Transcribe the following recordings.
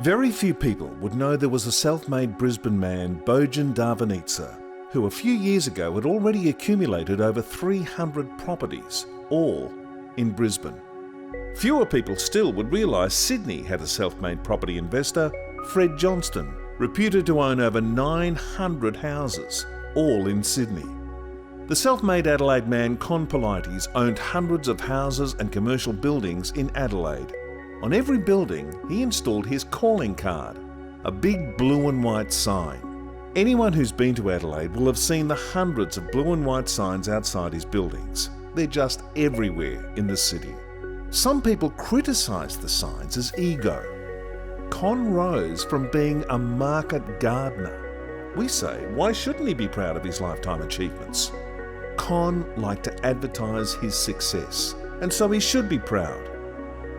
Very few people would know there was a self-made Brisbane man, Bojan Darvanitsa, who a few years ago had already accumulated over 300 properties, all in Brisbane. Fewer people still would realise Sydney had a self-made property investor, Fred Johnston, reputed to own over 900 houses, all in Sydney. The self-made Adelaide man Con Polites owned hundreds of houses and commercial buildings in Adelaide. On every building, he installed his calling card, a big blue and white sign. Anyone who's been to Adelaide will have seen the hundreds of blue and white signs outside his buildings. They're just everywhere in the city. Some people criticise the signs as ego. Con rose from being a market gardener. We say, why shouldn't he be proud of his lifetime achievements? Con liked to advertise his success, and so he should be proud.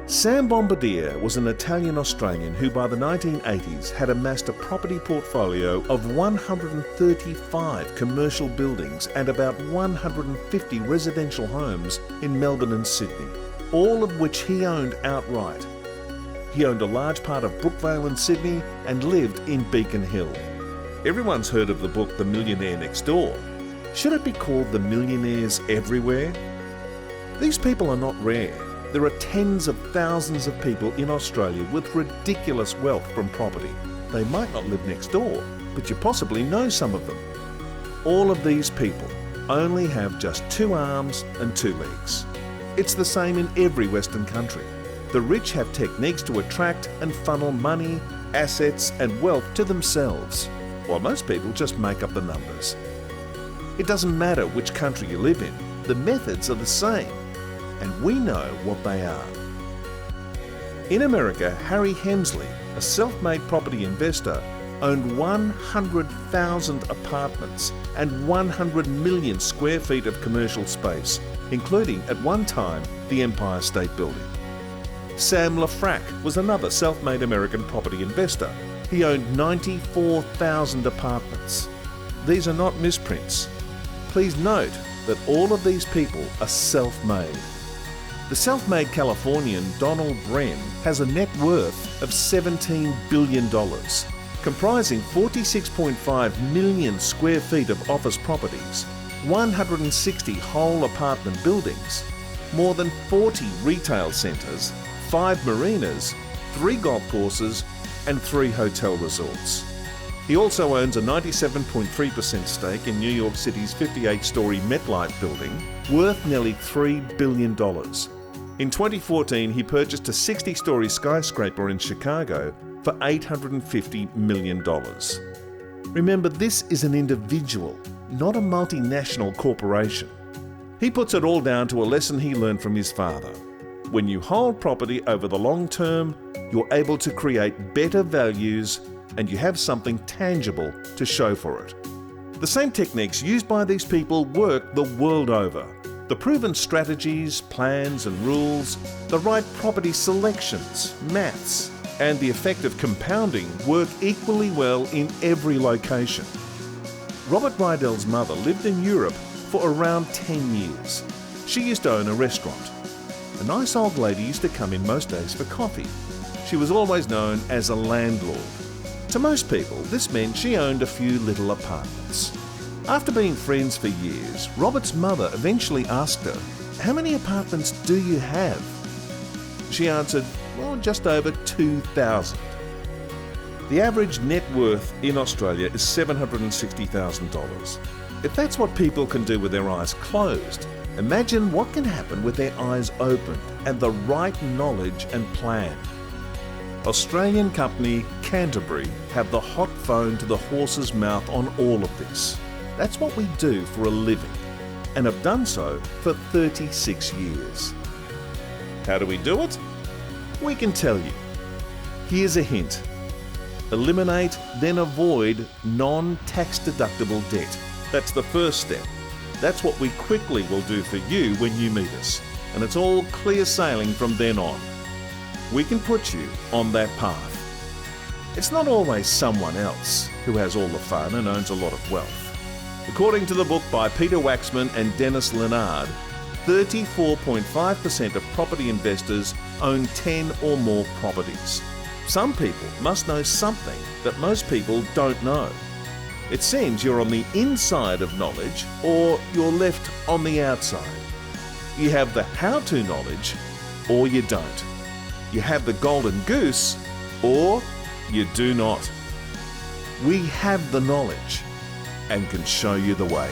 Sam Bombardier was an Italian-Australian who by the 1980s had amassed a property portfolio of 135 commercial buildings and about 150 residential homes in Melbourne and Sydney, all of which he owned outright. He owned a large part of Brookvale in Sydney and lived in Beacon Hill. Everyone's heard of the book The Millionaire Next Door. Should it be called The Millionaires Everywhere? These people are not rare. There are tens of thousands of people in Australia with ridiculous wealth from property. They might not live next door, but you possibly know some of them. All of these people only have just 2 arms and 2 legs. It's the same in every Western country. The rich have techniques to attract and funnel money, assets and wealth to themselves, while most people just make up the numbers. It doesn't matter which country you live in, the methods are the same, and we know what they are. In America, Harry Hemsley, a self-made property investor, owned 100,000 apartments and 100 million square feet of commercial space, including, at one time, the Empire State Building. Sam Lafrac was another self-made American property investor. He owned 94,000 apartments. These are not misprints. Please note that all of these people are self-made. The self-made Californian Donald Bren has a net worth of $17 billion, comprising 46.5 million square feet of office properties, 160 whole apartment buildings, more than 40 retail centres, 5 marinas, 3 golf courses and 3 hotel resorts. He also owns a 97.3% stake in New York City's 58-storey MetLife building, worth nearly $3 billion. In 2014, he purchased a 60-storey skyscraper in Chicago for $850 million. Remember, this is an individual, not a multinational corporation. He puts it all down to a lesson he learned from his father. When you hold property over the long term, you're able to create better values and you have something tangible to show for it. The same techniques used by these people work the world over. The proven strategies, plans and rules, the right property selections, maths, and the effect of compounding work equally well in every location. Robert Rydell's mother lived in Europe for around 10 years. She used to own a restaurant. A nice old lady used to come in most days for coffee. She was always known as a landlord. To most people, this meant she owned a few little apartments. After being friends for years, Robert's mother eventually asked her, "How many apartments do you have?" She answered, "Well, just over 2,000. The average net worth in Australia is $760,000. If that's what people can do with their eyes closed, imagine what can happen with their eyes opened and the right knowledge and plan. Australian company Canterbury have the hot phone to the horse's mouth on all of this. That's what we do for a living, and have done so for 36 years. How do we do it? We can tell you. Here's a hint. Eliminate, then avoid non-tax deductible debt. That's the first step. That's what we quickly will do for you when you meet us, and it's all clear sailing from then on. We can put you on that path. It's not always someone else who has all the fun and owns a lot of wealth. According to the book by Peter Waxman and Dennis Lennard, 34.5% of property investors own 10 or more properties. Some people must know something that most people don't know. It seems you're on the inside of knowledge or you're left on the outside. You have the how-to knowledge or you don't. You have the golden goose or you do not. We have the knowledge and can show you the way.